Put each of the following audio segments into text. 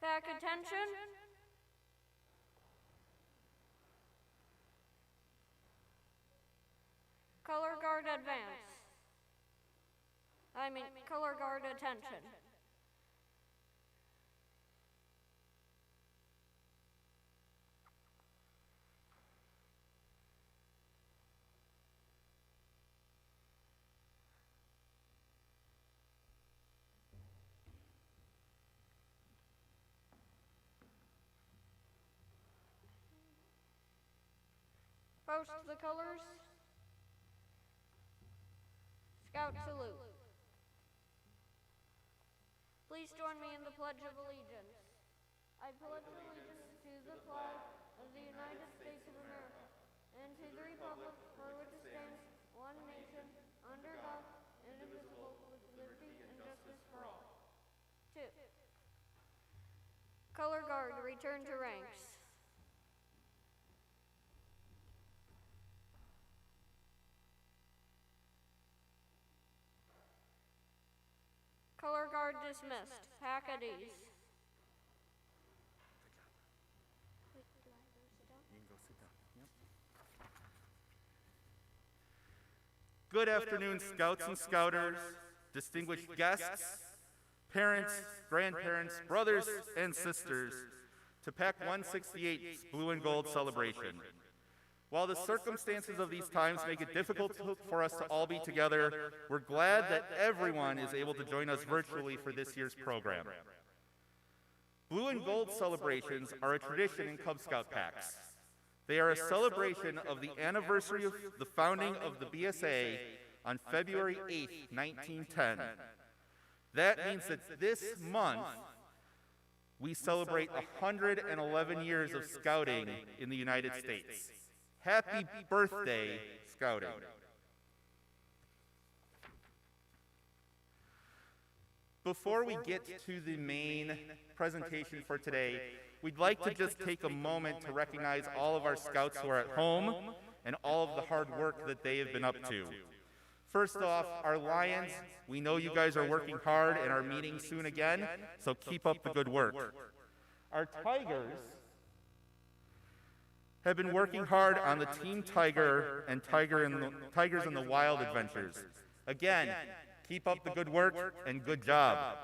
Pack attention. Color guard advance. Color guard attention. Post the colors. Scout salute. Please join me in the Pledge of Allegiance. I pledge allegiance to the flag of the United States of America and to the republic for which it stands, one nation, under God, indivisible, with liberty and justice for all. 2. Color guard, return to ranks. Color guard dismissed. Pack at ease. Good afternoon, Scouts and Scouters, distinguished guests, parents, grandparents, brothers, and sisters, to Pack 168's Blue and Gold celebration. While the circumstances of these times make it difficult for us to all be together, we're glad that everyone is able to join us virtually for this year's program. Blue and Gold celebrations are a tradition in Cub Scout packs. They are a celebration of the anniversary of the founding of the BSA on February 8, 1910. That means that this month, we celebrate 111 years of scouting in the United States. Happy birthday, Scouting. Before we get to the main presentation for today, we'd like to just take a moment to recognize all of our Scouts who are at home and all of the hard work that they have been up to. First off, our Lions, we know you guys are working hard and are meeting soon again, so keep up the good work. Our Tigers have been working hard on the Team Tiger and Tigers in the Wild adventures. Again, keep up the good work and good job.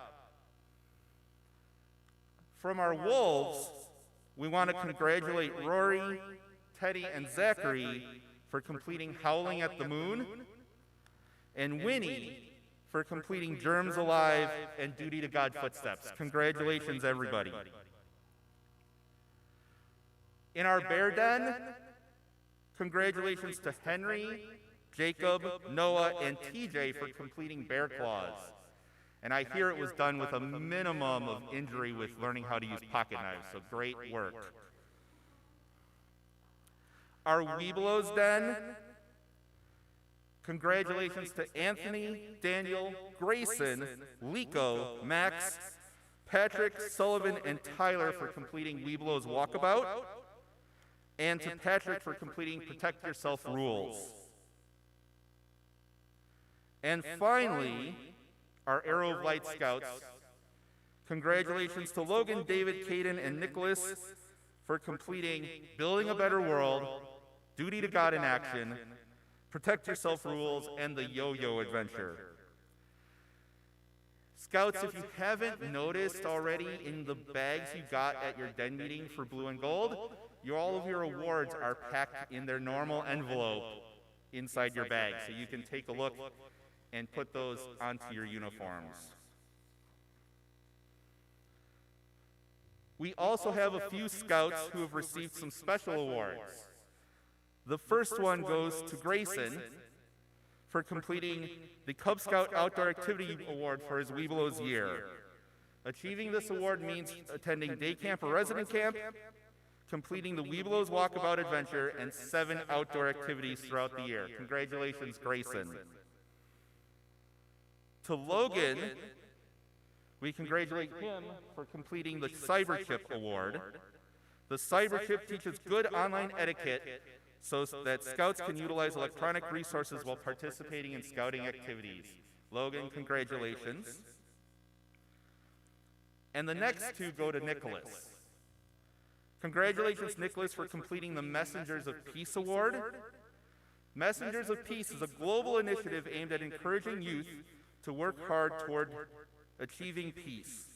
From our Wolves, we want to congratulate Rory, Teddy, and Zachary for completing Howling at the Moon, and Winnie for completing Germs Alive and Duty to God Footsteps. Congratulations, everybody. In our Bear Den, congratulations to Henry, Jacob, Noah, and TJ for completing Bear Claws. And I hear it was done with a minimum of injury with learning how to use pocket knives, so great work. Our Webelos Den, congratulations to Anthony, Daniel, Grayson, Lico, Max, Patrick, Sullivan, and Tyler for completing Webelos Walkabout, and to Patrick for completing Protect Yourself Rules. And finally, our Arrow of Light Scouts, congratulations to Logan, David, Caden, and Nicholas for completing Building a Better World, Duty to God in Action, Protect Yourself Rules, and the Yo-Yo Adventure. Scouts, if you haven't noticed already in the bags you got at your den meeting for Blue and Gold, all of your awards are packed in their normal envelope inside your bag, so you can take a look and put those onto your uniforms. We also have a few Scouts who have received some special awards. The first one goes to Grayson for completing the Cub Scout Outdoor Activity Award for his Webelos year. Achieving this award means attending day camp or resident camp, completing the Webelos Walkabout Adventure, and 7 outdoor activities throughout the year. Congratulations, Grayson. To Logan, we congratulate him for completing the Cyber Chip Award. The Cyber Chip teaches good online etiquette so that Scouts can utilize electronic resources while participating in scouting activities. Logan, congratulations. And the next two go to Nicholas. Congratulations, Nicholas, for completing the Messengers of Peace Award. Messengers of Peace is a global initiative aimed at encouraging youth to work hard toward achieving peace.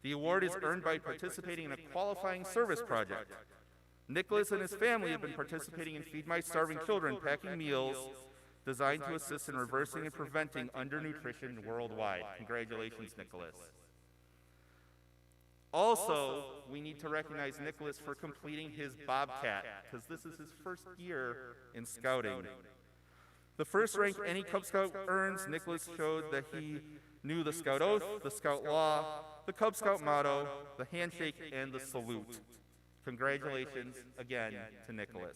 The award is earned by participating in a qualifying service project. Nicholas and his family have been participating in Feed My Starving Children, packing meals designed to assist in reversing and preventing undernutrition worldwide. Congratulations, Nicholas. Also, we need to recognize Nicholas for completing his Bobcat, because this is his first year in scouting. The first rank any Cub Scout earns, Nicholas showed that he knew the Scout Oath, the Scout Law, the Cub Scout motto, the handshake, and the salute. Congratulations again to Nicholas.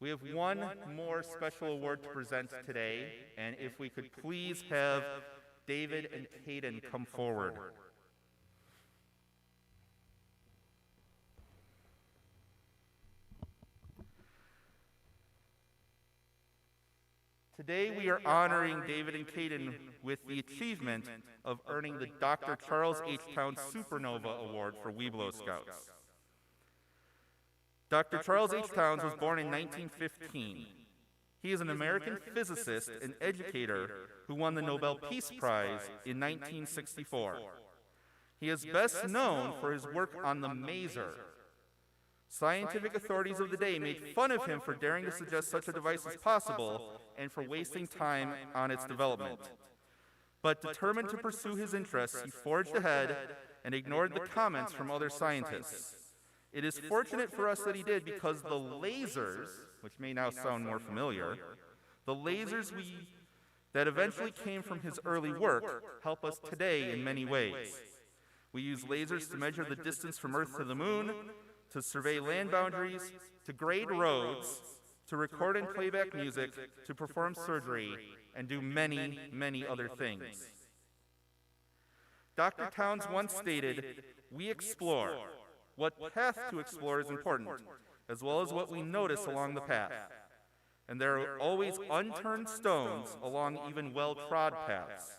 We have one more special award to present today, and if we could please have David and Caden come forward. Today we are honoring David and Caden with the achievement of earning the Dr. Charles H. Towns Supernova Award for Webelos Scouts. Dr. Charles H. Towns was born in 1915. He is an American physicist and educator who won the Nobel Peace Prize in 1964. He is best known for his work on the maser. Scientific authorities of the day made fun of him for daring to suggest such a device as possible and for wasting time on its development. But determined to pursue his interests, he forged ahead and ignored the comments from other scientists. It is fortunate for us that he did, because the lasers, which may now sound more familiar, the lasers that eventually came from his early work help us today in many ways. We use lasers to measure the distance from Earth to the Moon, to survey land boundaries, to grade roads, to record and playback music, to perform surgery, and do many, many other things. Dr. Towns once stated, "We explore. What path to explore is important, as well as what we notice along the path. And there are always unturned stones along even well-trod paths.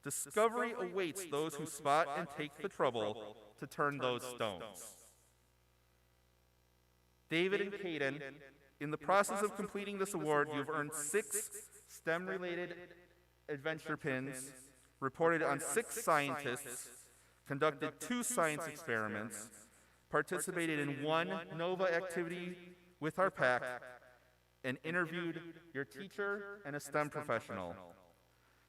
Discovery awaits those who spot and take the trouble to turn those stones." David and Caden, in the process of completing this award, you have earned 6 STEM-related adventure pins, reported on 6 scientists, conducted 2 science experiments, participated in 1 NOVA activity with our pack, and interviewed your teacher and a STEM professional.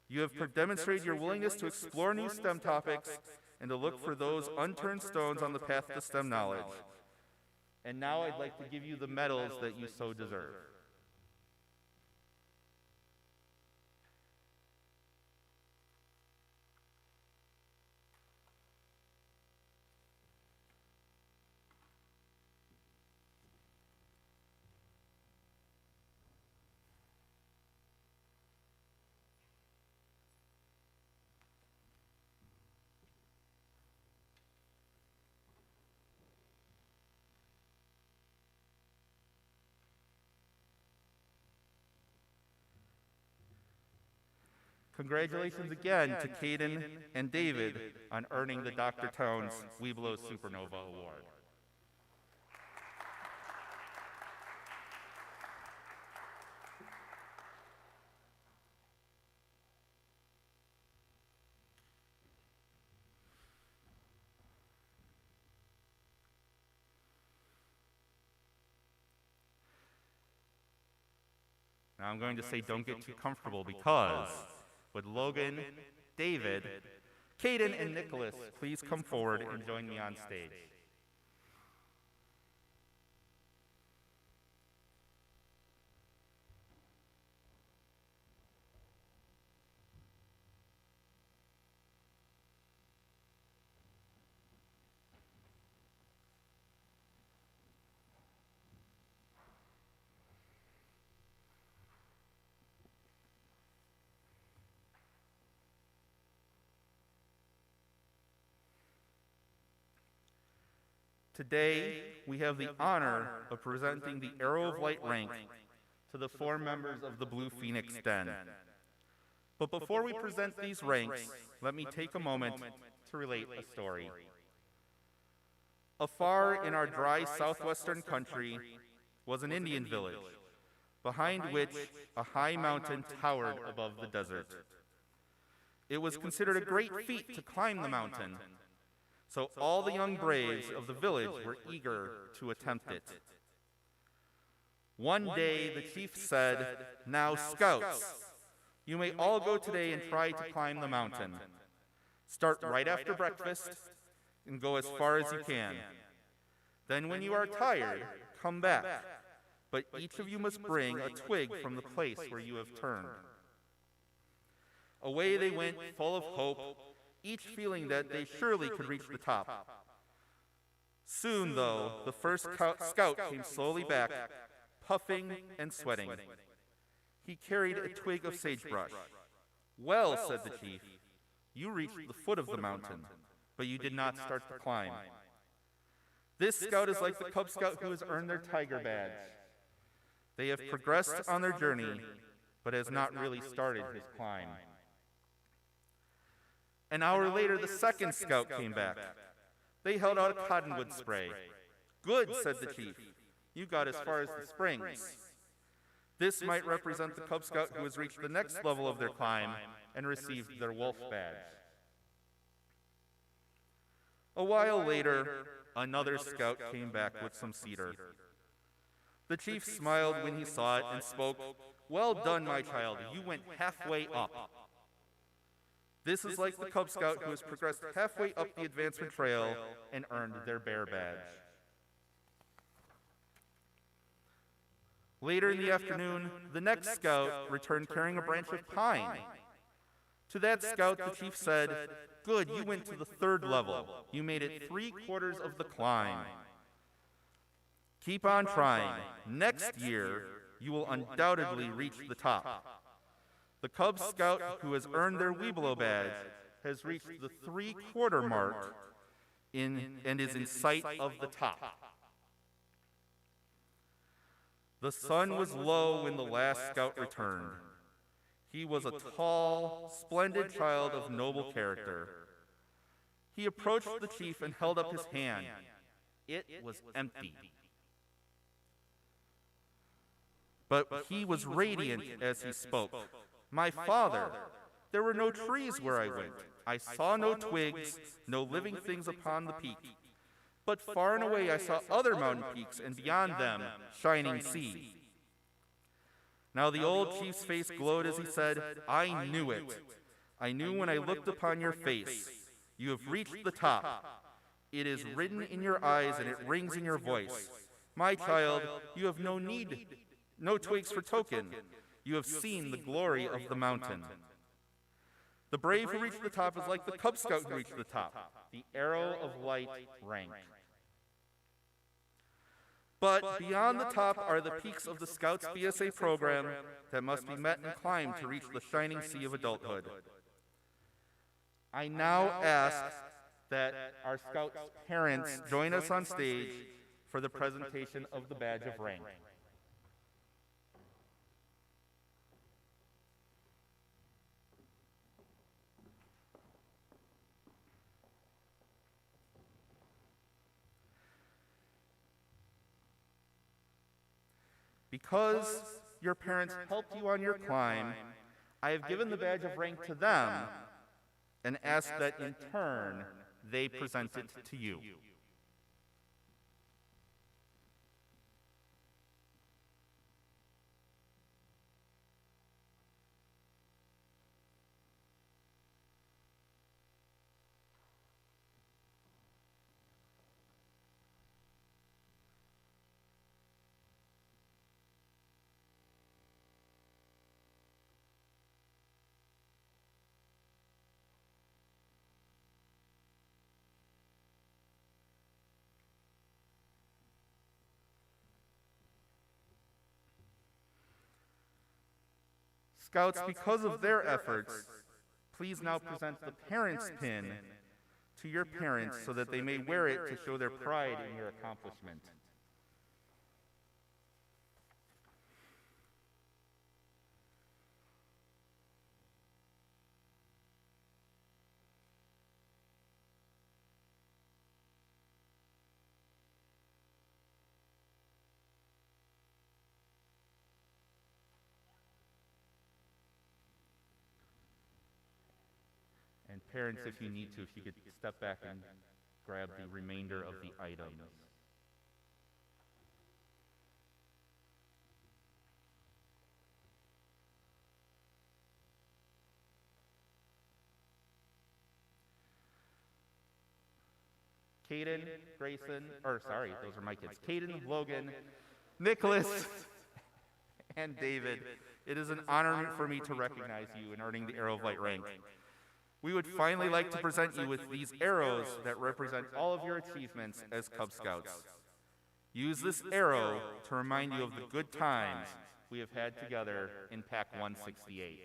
You have demonstrated your willingness to explore new STEM topics and to look for those unturned stones on the path to STEM knowledge. And now I'd like to give you the medals that you so deserve. Congratulations again to Caden and David on earning the Dr. Towns Webelos Supernova Award. Now I'm going to say don't get too comfortable, because would Logan, David, Caden, and Nicholas please come forward and join me on stage? Today, we have the honor of presenting the Arrow of Light rank to the 4 members of the Blue Phoenix Den. But before we present these ranks, let me take a moment to relate a story. Afar in our dry southwestern country was an Indian village, behind which a high mountain towered above the desert. It was considered a great feat to climb the mountain, so all the young braves of the village were eager to attempt it. One day the chief said, "Now, scouts, you may all go today and try to climb the mountain. Start right after breakfast and go as far as you can. Then when you are tired, come back. But each of you must bring a twig from the place where you have turned." Away they went, full of hope, each feeling that they surely could reach the top. Soon, though, the first scout came slowly back, puffing and sweating. He carried a twig of sagebrush. "Well," said the chief, "you reached the foot of the mountain, but you did not start the climb. This scout is like the Cub Scout who has earned their tiger badge. They have progressed on their journey, but has not really started his climb." An hour later, the second scout came back. They held out a cottonwood spray. "Good," said the chief. "You got as far as the springs." This might represent the Cub Scout who has reached the next level of their climb and received their wolf badge. A while later, another scout came back with some cedar. The chief smiled when he saw it and spoke, "Well done, my child, you went halfway up." This is like the Cub Scout who has progressed halfway up the advancement trail and earned their bear badge. Later in the afternoon, the next scout returned carrying a branch of pine. To that scout, the chief said, "Good, you went to the third level. You made it 3/4 of the climb. Keep on trying. Next year, you will undoubtedly reach the top." The Cub Scout who has earned their Weeblo badge has reached the 3/4 mark and is in sight of the top. The sun was low when the last scout returned. He was a tall, splendid child of noble character. He approached the chief and held up his hand. It was empty. But he was radiant as he spoke. "My father, there were no trees where I went. I saw no twigs, no living things upon the peak. But far and away I saw other mountain peaks, and beyond them, shining sea." Now the old chief's face glowed as he said, "I knew it. I knew when I looked upon your face. You have reached the top. It is written in your eyes and it rings in your voice. My child, you have no twigs for token. You have seen the glory of the mountain." The brave who reached the top is like the Cub Scout who reached the top, the arrow of light rank. But beyond the top are the peaks of the Scouts BSA program that must be met and climbed to reach the shining sea of adulthood. I now ask that our Scouts' parents join us on stage for the presentation of the badge of rank. Because your parents helped you on your climb, I have given the badge of rank to them and ask that in turn they present it to you. Scouts, because of their efforts, please now present the parents' pin to your parents so that they may wear it to show their pride in your accomplishment. And parents, if you need to, if you could step back and grab the remainder of the items. Caden, Grayson, those are my kids. Caden, Logan, Nicholas, and David. It is an honor for me to recognize you in earning the Arrow of Light rank. We would finally like to present you with these arrows that represent all of your achievements as Cub Scouts. Use this arrow to remind you of the good times we have had together in Pack 168.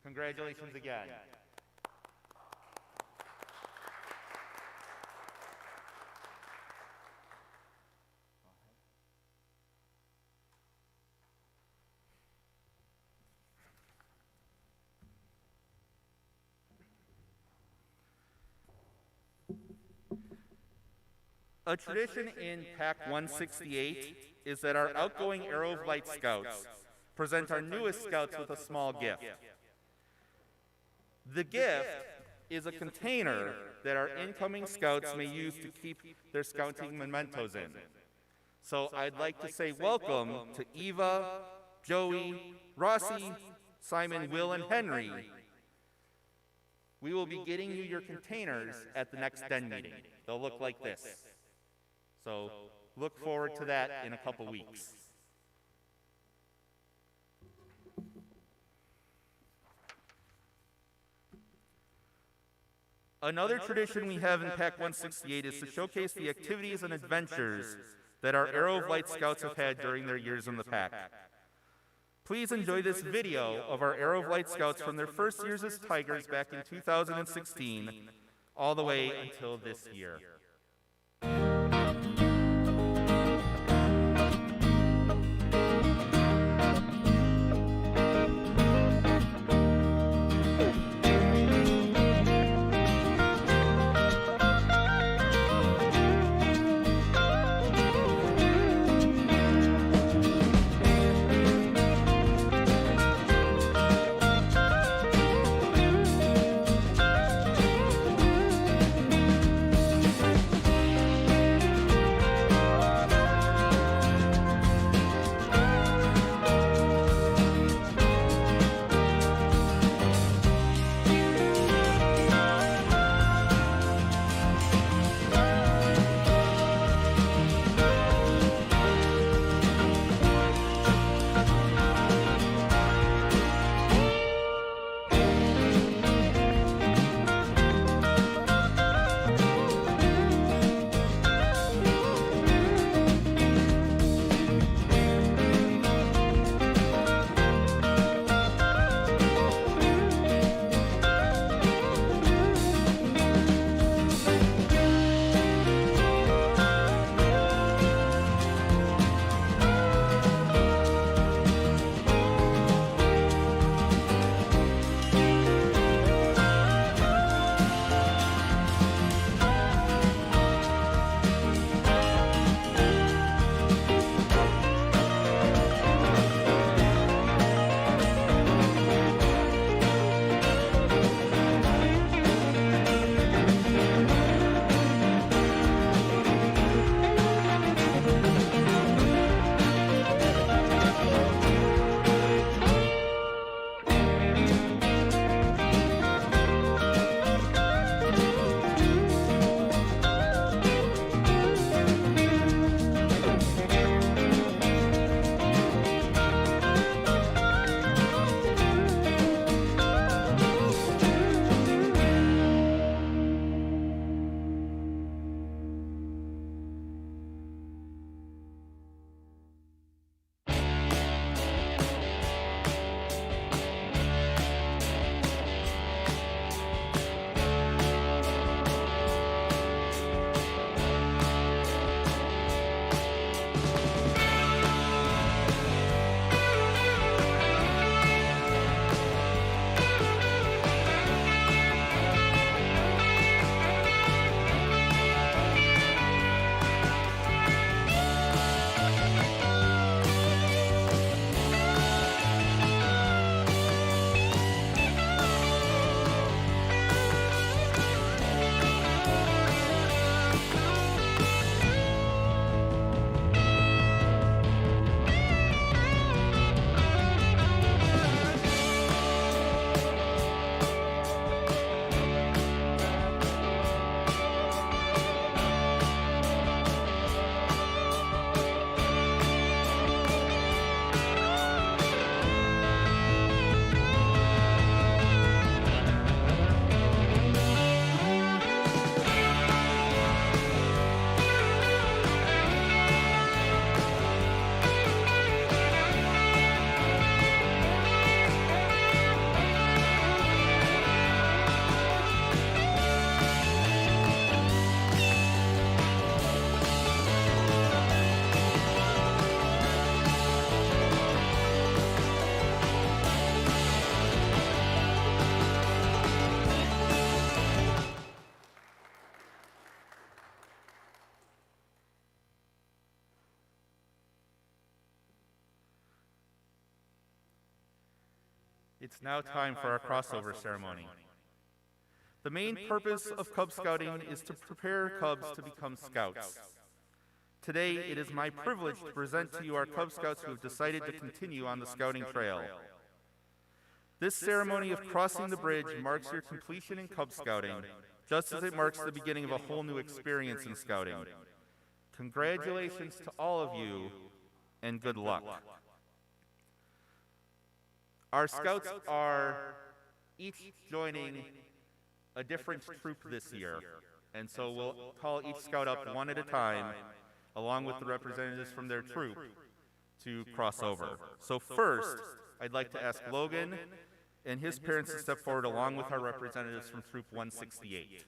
Congratulations again. A tradition in Pack 168 is that our outgoing Arrow of Light Scouts present our newest Scouts with a small gift. The gift is a container that our incoming Scouts may use to keep their scouting mementos in. So I'd like to say welcome to Eva, Joey, Rossi, Simon, Will, and Henry. We will be getting you your containers at the next den meeting. They'll look like this. So look forward to that in a couple weeks. Another tradition we have in Pack 168 is to showcase the activities and adventures that our Arrow of Light Scouts have had during their years in the Pack. Please enjoy this video of our Arrow of Light Scouts from their first years as Tigers back in 2016, all the way until this year. It's now time for our crossover ceremony. The main purpose of Cub Scouting is to prepare Cubs to become Scouts. Today, it is my privilege to present to you our Cub Scouts who have decided to continue on the Scouting Trail. This ceremony of crossing the bridge marks your completion in Cub Scouting, just as it marks the beginning of a whole new experience in Scouting. Congratulations to all of you, and good luck. Our Scouts are each joining a different troop this year, and so we'll call each Scout up one at a time, along with the representatives from their troop, to cross over. So first, I'd like to ask Logan and his parents to step forward along with our representatives from Troop 168.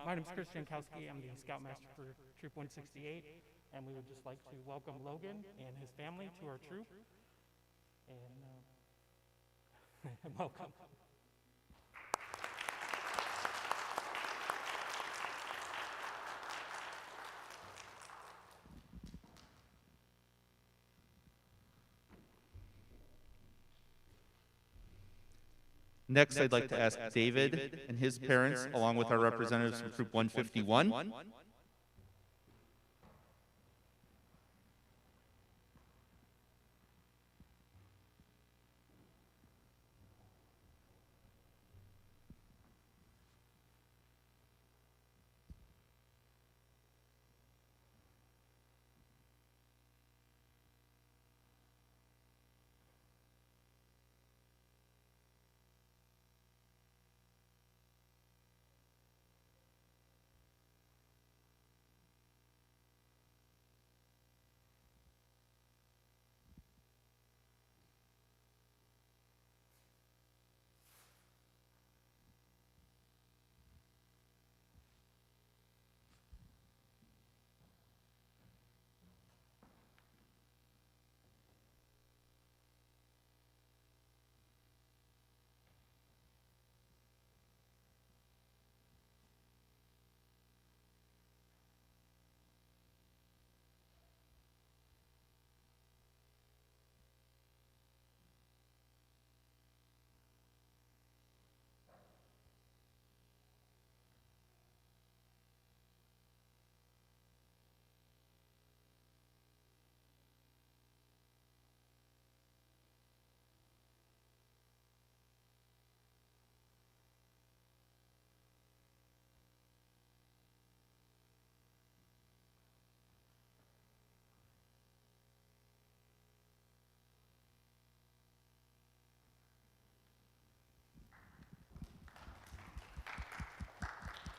My name is Chris Jankowski. I'm the Scoutmaster for Troop 168, and we would just like to welcome Logan and his family to our troop. And welcome. Next, I'd like to ask David and his parents, along with our representatives from Troop 151.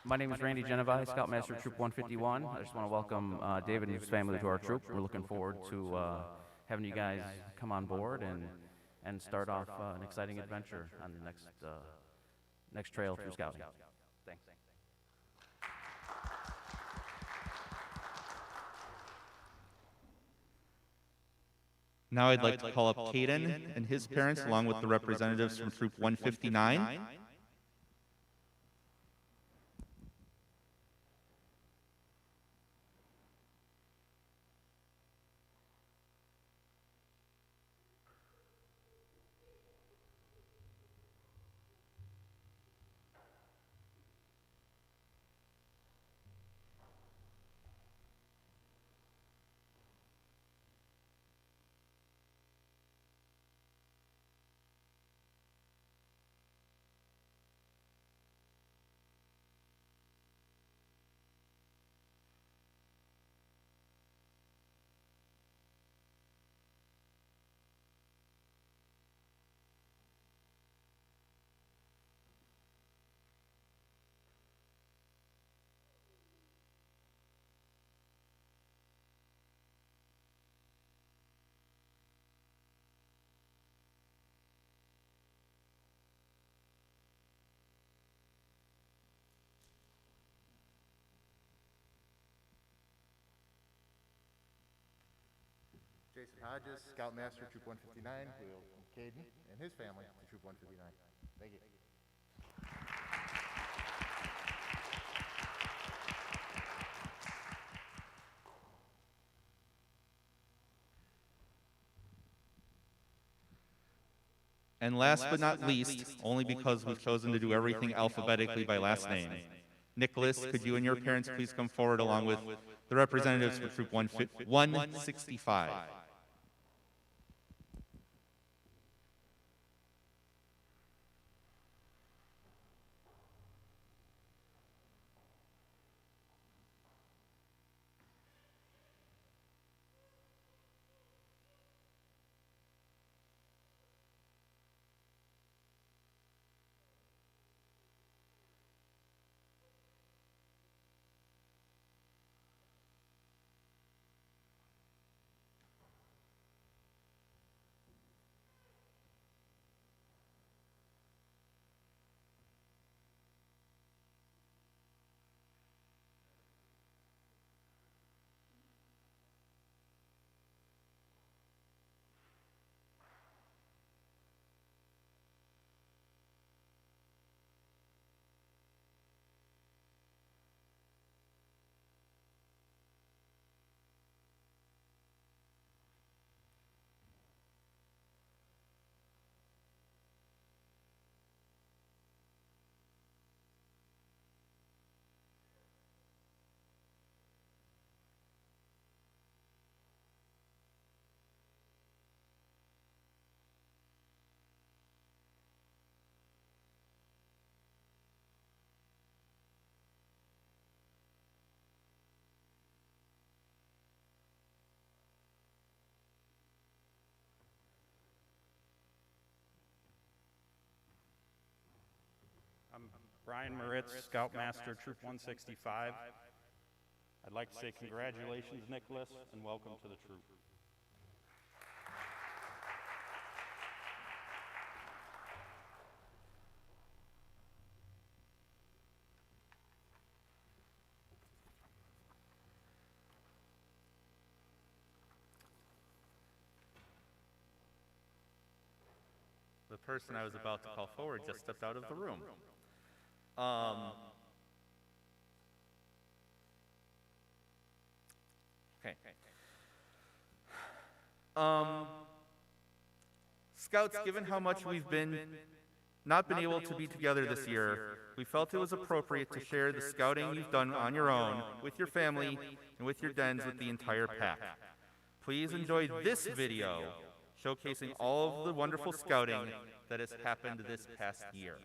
My name is Randy Genevi, Scoutmaster Troop 151. I just want to welcome David and his family to our troop. We're looking forward to having you guys come on board and start off an exciting adventure on the next trail through Scouting. Thanks. Now I'd like to call up Caden and his parents, along with the representatives from Troop 159. Jason Hodges, Scoutmaster, Troop 159. We welcome Caden and his family to Troop 159. Thank you. And last but not least, only because we've chosen to do everything alphabetically by last name, Nicholas, could you and your parents please come forward along with the representatives for Troop 165? I'm Brian Moritz, Scoutmaster, Troop 165. I'd like to say congratulations, Nicholas, and welcome to the troop. The person I was about to call forward just stepped out of the room. Okay. Scouts, given how much we've not been able to be together this year, we felt it was appropriate to share the scouting you've done on your own, with your family, and with your dens with the entire pack. Please enjoy this video showcasing all of the wonderful scouting that has happened this past year.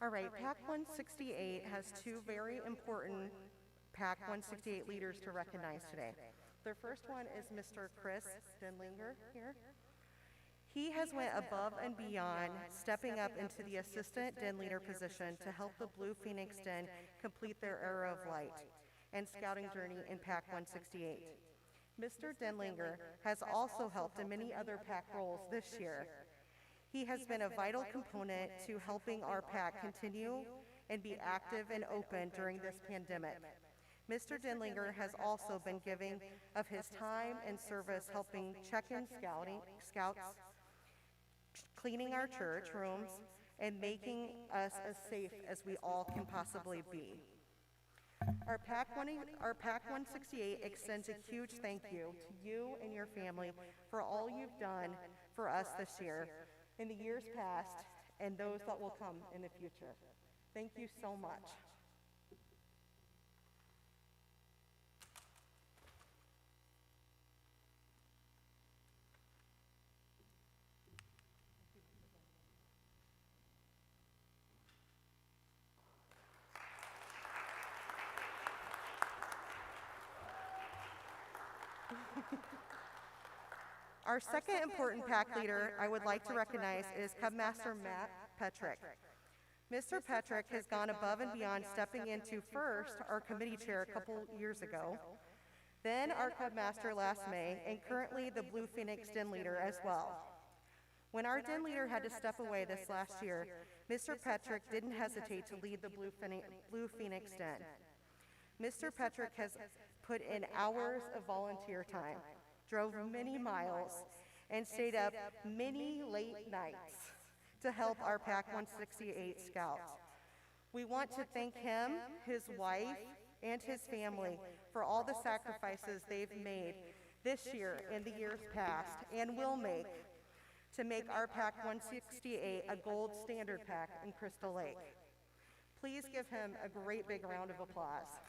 All right, PAC 168 has two very important PAC 168 leaders to recognize today. The first one is Mr. Chris Denlinger here. He has went above and beyond, stepping up into the assistant den leader position to help the Blue Phoenix Den complete their era of light and scouting journey in PAC 168. Mr. Denlinger has also helped in many other PAC roles this year. He has been a vital component to helping our PAC continue and be active and open during this pandemic. Mr. Denlinger has also been giving of his time and service helping check-in scouts, cleaning our church rooms, and making us as safe as we all can possibly be. Our PAC 168 extends a huge thank you to you and your family for all you've done for us this year, in the years past, and those that will come in the future. Thank you so much. Our second important PAC leader I would like to recognize is Cub Master Matt Petrick. Mr. Petrick has gone above and beyond, stepping into first our committee chair a couple years ago, then our Cub Master last May, and currently the Blue Phoenix Den leader as well. When our den leader had to step away this last year, Mr. Petrick didn't hesitate to lead the Blue Phoenix Den. Mr. Petrick has put in hours of volunteer time, drove many miles, and stayed up many late nights to help our PAC 168 scouts. We want to thank him, his wife, and his family for all the sacrifices they've made this year and the years past, and will make, to make our PAC 168 a gold standard PAC in Crystal Lake. Please give him a great big round of applause.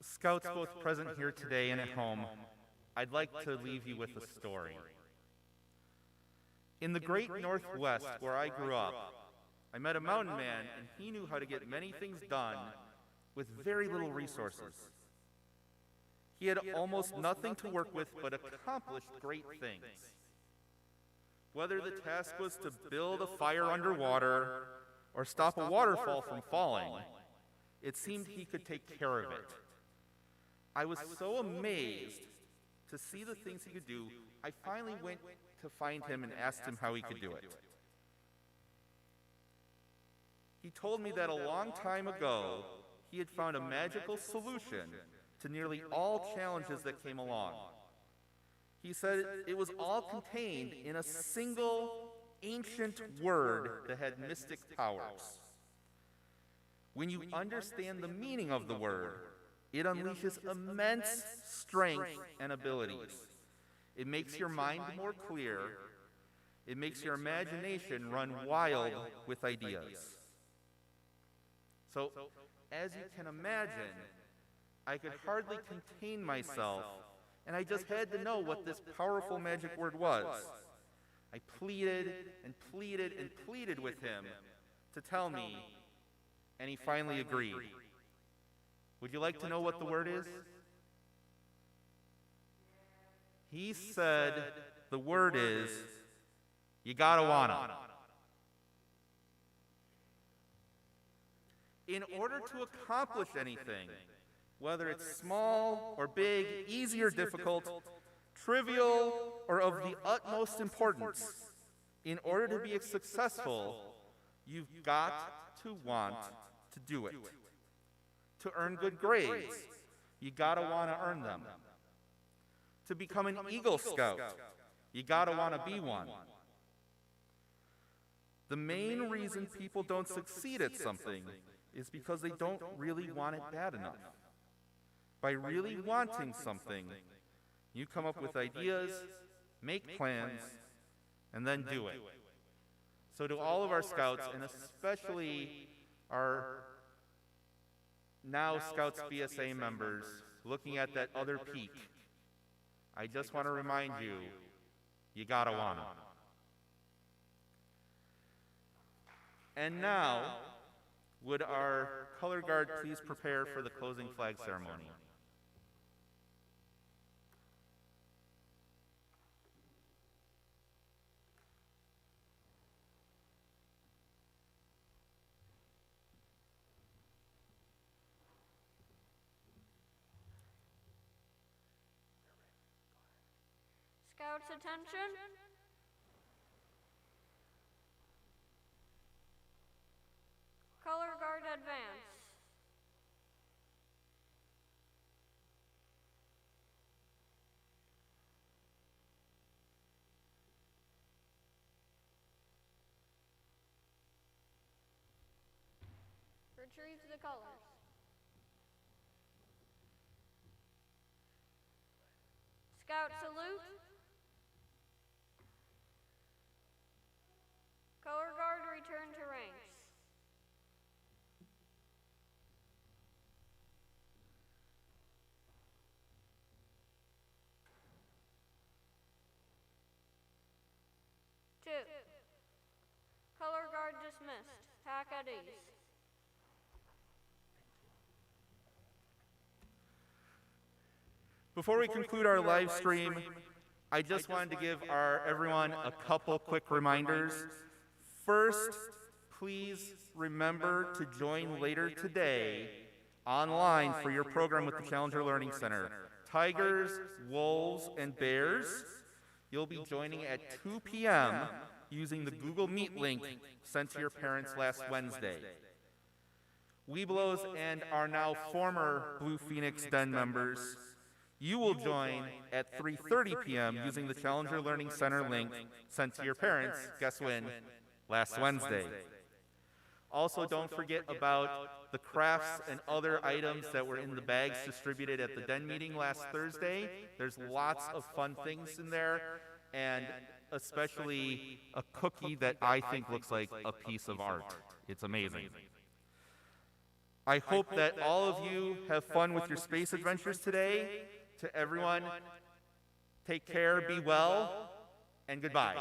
Scouts both present here today and at home, I'd like to leave you with a story. In the great Northwest where I grew up, I met a mountain man, and he knew how to get many things done with very little resources. He had almost nothing to work with but accomplished great things. Whether the task was to build a fire underwater or stop a waterfall from falling, it seemed he could take care of it. I was so amazed to see the things he could do, I finally went to find him and asked him how he could do it. He told me that a long time ago, he had found a magical solution to nearly all challenges that came along. He said it was all contained in a single ancient word that had mystic powers. When you understand the meaning of the word, it unleashes immense strength and abilities. It makes your mind more clear. It makes your imagination run wild with ideas. So, as you can imagine, I could hardly contain myself, and I just had to know what this powerful magic word was. I pleaded and pleaded and pleaded with him to tell me, and he finally agreed. Would you like to know what the word is? He said the word is, you gotta wanna. In order to accomplish anything, whether it's small or big, easy or difficult, trivial or of the utmost importance, in order to be successful, you've got to want to do it. To earn good grades, you gotta wanna earn them. To become an Eagle Scout, you gotta wanna be one. The main reason people don't succeed at something is because they don't really want it bad enough. By really wanting something, you come up with ideas, make plans, and then do it. So to all of our scouts, and especially our now Scouts BSA members looking at that other peak, I just want to remind you, you gotta want it. And now, would our color guard please prepare for the closing flag ceremony? Scouts, attention. Color guard advance. Retrieve the colors. Scout salute. Color guard return to ranks. Two. Color guard dismissed. Pack at ease. Before we conclude our live stream, I just wanted to give everyone a couple quick reminders. First, please remember to join later today online for your program with the Challenger Learning Center. Tigers, wolves, and bears, you'll be joining at 2 p.m. using the Google Meet link sent to your parents last Wednesday. Webelos and our now former Blue Phoenix Den members, you will join at 3:30 p.m. using the Challenger Learning Center link sent to your parents, guess when? Last Wednesday. Also, don't forget about the crafts and other items that were in the bags distributed at the Den meeting last Thursday. There's lots of fun things in there, and especially a cookie that I think looks like a piece of art. It's amazing. I hope that all of you have fun with your space adventures today. To everyone, take care, be well, and goodbye.